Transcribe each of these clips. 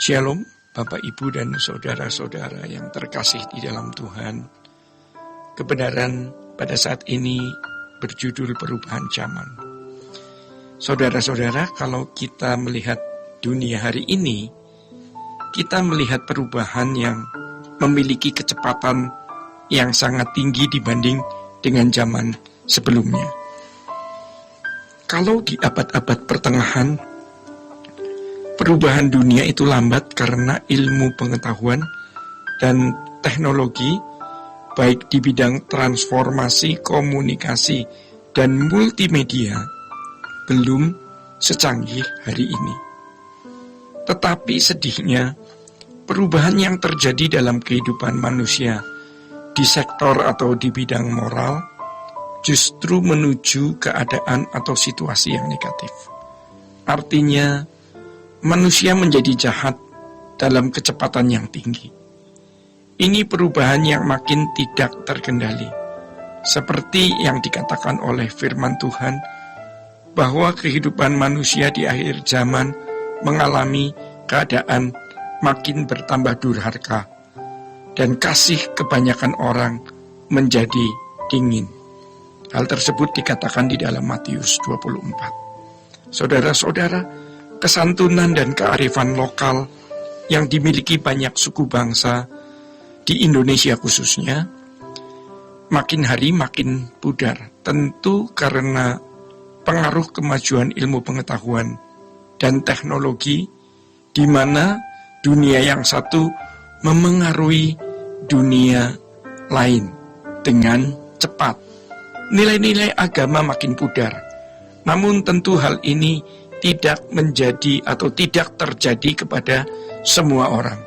Shalom, Bapak, Ibu, dan saudara-saudara yang terkasih di dalam Tuhan. Kebenaran pada saat ini berjudul perubahan zaman. Saudara-saudara, kalau kita melihat dunia hari ini, kita melihat perubahan yang memiliki kecepatan yang sangat tinggi dibanding dengan zaman sebelumnya. Kalau di abad-abad pertengahan, perubahan dunia itu lambat karena ilmu pengetahuan dan teknologi, baik di bidang transformasi, komunikasi, dan multimedia, belum secanggih hari ini. Tetapi sedihnya, perubahan yang terjadi dalam kehidupan manusia di sektor atau di bidang moral justru menuju keadaan atau situasi yang negatif. Artinya, manusia menjadi jahat dalam kecepatan yang tinggi. Ini perubahan yang makin tidak terkendali. Seperti yang dikatakan oleh firman Tuhan, bahwa kehidupan manusia di akhir zaman mengalami keadaan makin bertambah durhaka, dan kasih kebanyakan orang menjadi dingin. Hal tersebut dikatakan di dalam Matius 24. Saudara-saudara, kesantunan dan kearifan lokal yang dimiliki banyak suku bangsa di Indonesia khususnya makin hari makin pudar, tentu karena pengaruh kemajuan ilmu pengetahuan dan teknologi, di mana dunia yang satu memengaruhi dunia lain dengan cepat. Nilai-nilai agama makin pudar, namun tentu hal ini tidak menjadi atau tidak terjadi kepada semua orang.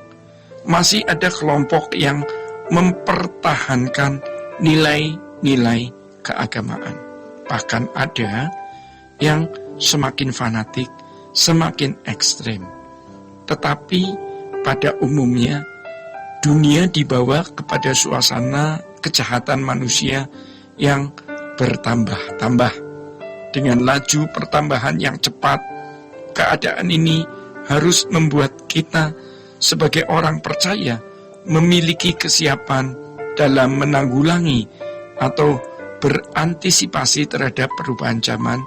Masih ada kelompok yang mempertahankan nilai-nilai keagamaan. Bahkan ada yang semakin fanatik, semakin ekstrem. Tetapi pada umumnya dunia dibawa kepada suasana kejahatan manusia yang bertambah-tambah. Dengan laju pertambahan yang cepat, keadaan ini harus membuat kita sebagai orang percaya memiliki kesiapan dalam menanggulangi atau berantisipasi terhadap perubahan zaman,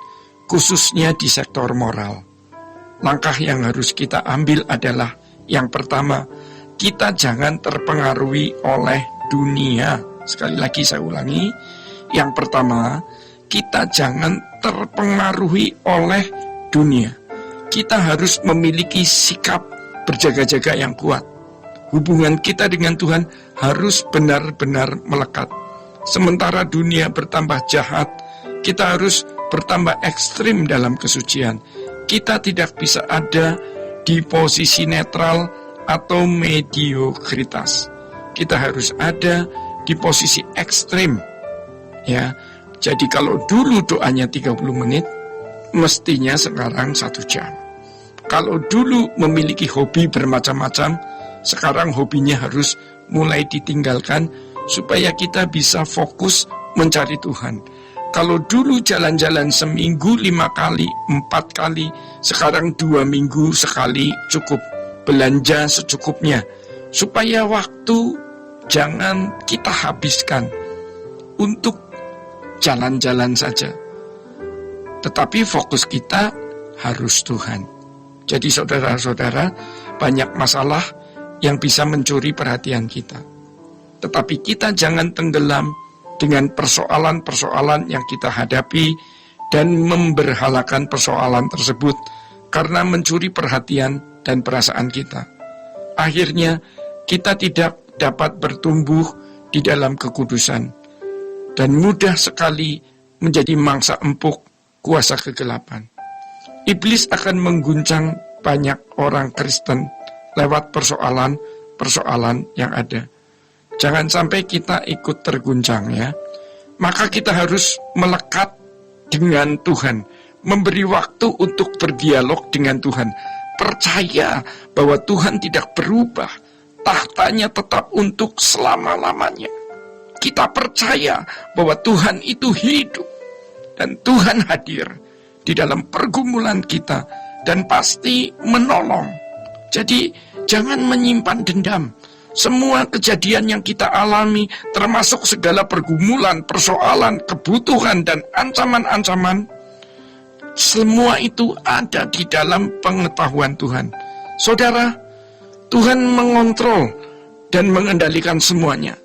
khususnya di sektor moral. Langkah yang harus kita ambil adalah yang pertama, kita jangan terpengaruhi oleh dunia. Sekali lagi saya ulangi, yang pertama, kita jangan terpengaruhi oleh dunia. Kita harus memiliki sikap berjaga-jaga yang kuat. Hubungan kita dengan Tuhan harus benar-benar melekat. Sementara dunia bertambah jahat, kita harus bertambah ekstrim dalam kesucian. Kita tidak bisa ada di posisi netral atau mediokritas. Kita harus ada di posisi ekstrim. Ya, jadi kalau dulu doanya 30 menit, mestinya sekarang 1 jam. Kalau dulu memiliki hobi bermacam-macam, sekarang hobinya harus mulai ditinggalkan supaya kita bisa fokus mencari Tuhan. Kalau dulu jalan-jalan seminggu 5 kali, 4 kali, sekarang 2 minggu sekali cukup. Belanja secukupnya, supaya waktu jangan kita habiskan untuk jalan-jalan saja, tetapi fokus kita harus Tuhan. Jadi saudara-saudara, banyak masalah yang bisa mencuri perhatian kita, tetapi kita jangan tenggelam dengan persoalan-persoalan yang kita hadapi dan memberhalakan persoalan tersebut karena mencuri perhatian dan perasaan kita. Akhirnya kita tidak dapat bertumbuh di dalam kekudusan dan mudah sekali menjadi mangsa empuk kuasa kegelapan. Iblis akan mengguncang banyak orang Kristen lewat persoalan-persoalan yang ada. Jangan sampai kita ikut terguncang ya. Maka kita harus melekat dengan Tuhan, memberi waktu untuk berdialog dengan Tuhan. Percaya bahwa Tuhan tidak berubah, tahtanya tetap untuk selama-lamanya. Kita percaya bahwa Tuhan itu hidup dan Tuhan hadir di dalam pergumulan kita dan pasti menolong. Jadi Jangan menyimpan dendam. Semua kejadian yang kita alami, termasuk segala pergumulan, persoalan, kebutuhan, dan ancaman-ancaman, semua itu ada di dalam pengetahuan Tuhan. Saudara, Tuhan mengontrol dan mengendalikan semuanya.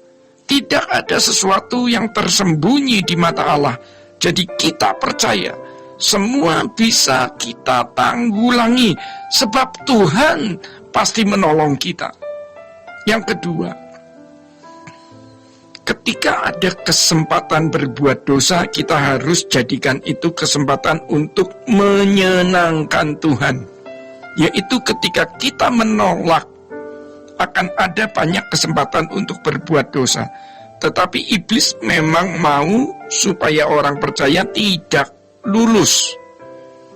Tidak ada sesuatu yang tersembunyi di mata Allah. Jadi kita percaya semua bisa kita tanggulangi, sebab Tuhan pasti menolong kita. Yang kedua, ketika ada kesempatan berbuat dosa, kita harus jadikan itu kesempatan untuk menyenangkan Tuhan. Yaitu ketika kita menolak, akan ada banyak kesempatan untuk berbuat dosa. Tetapi iblis memang mau supaya orang percaya tidak lulus.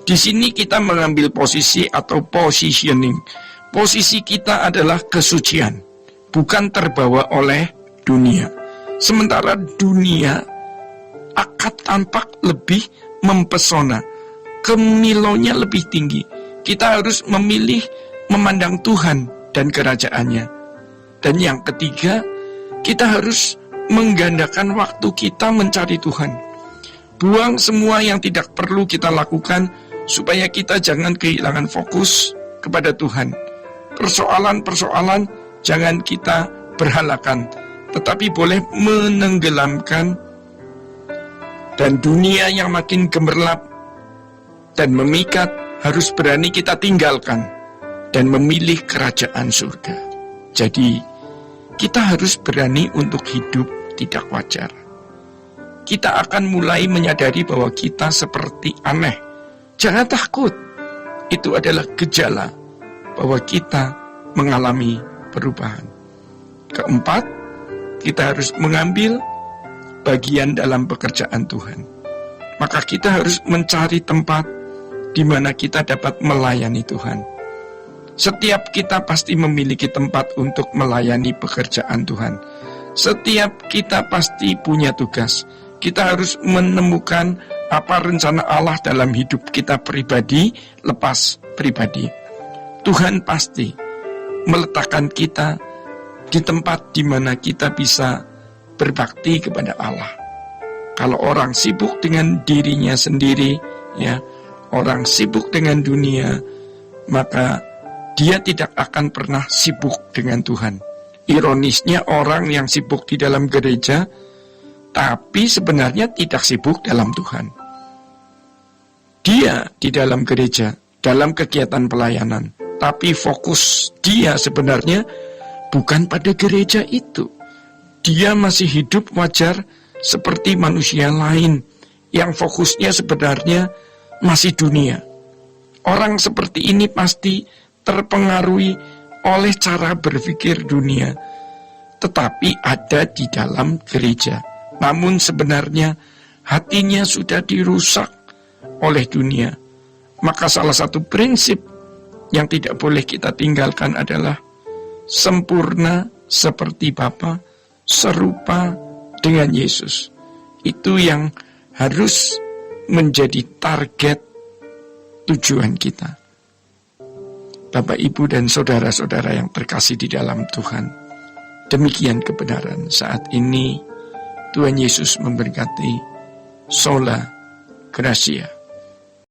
Di sini kita mengambil posisi atau positioning. Posisi kita adalah kesucian, bukan terbawa oleh dunia. Sementara dunia akan tampak lebih mempesona, kemilonya lebih tinggi. Kita harus memilih memandang Tuhan dan kerajaannya. Dan yang ketiga, kita harus menggandakan waktu kita mencari Tuhan. Buang semua yang tidak perlu kita lakukan, supaya kita jangan kehilangan fokus kepada Tuhan. Persoalan-persoalan jangan kita berhalakan, tetapi boleh menenggelamkan. Dan dunia yang makin gemerlap dan memikat harus berani kita tinggalkan dan memilih kerajaan surga. Jadi, kita harus berani untuk hidup tidak wajar. Kita akan mulai menyadari bahwa kita seperti aneh. Jangan takut. Itu adalah gejala bahwa kita mengalami perubahan. Keempat, kita harus mengambil bagian dalam pekerjaan Tuhan. Maka kita harus mencari tempat di mana kita dapat melayani Tuhan. Setiap kita pasti memiliki tempat untuk melayani pekerjaan Tuhan. Setiap kita pasti punya tugas. Kita harus menemukan apa rencana Allah dalam hidup kita pribadi, lepas pribadi. Tuhan pasti meletakkan kita di tempat di mana kita bisa berbakti kepada Allah. Kalau orang sibuk dengan dirinya sendiri, ya, orang sibuk dengan dunia, maka dia tidak akan pernah sibuk dengan Tuhan. Ironisnya, orang yang sibuk di dalam gereja, tapi sebenarnya tidak sibuk dalam Tuhan. Dia di dalam gereja, dalam kegiatan pelayanan, tapi fokus dia sebenarnya bukan pada gereja itu. Dia masih hidup wajar seperti manusia lain, yang fokusnya sebenarnya masih dunia. Orang seperti ini pasti terpengaruhi oleh cara berpikir dunia, tetapi ada di dalam gereja. Namun sebenarnya hatinya sudah dirusak oleh dunia. Maka salah satu prinsip yang tidak boleh kita tinggalkan adalah sempurna seperti Bapa, serupa dengan Yesus. Itu yang harus menjadi target tujuan kita. Bapak, Ibu, dan saudara-saudara yang terkasih di dalam Tuhan, demikian kebenaran saat ini. Tuhan Yesus memberkati. Sola Gracia.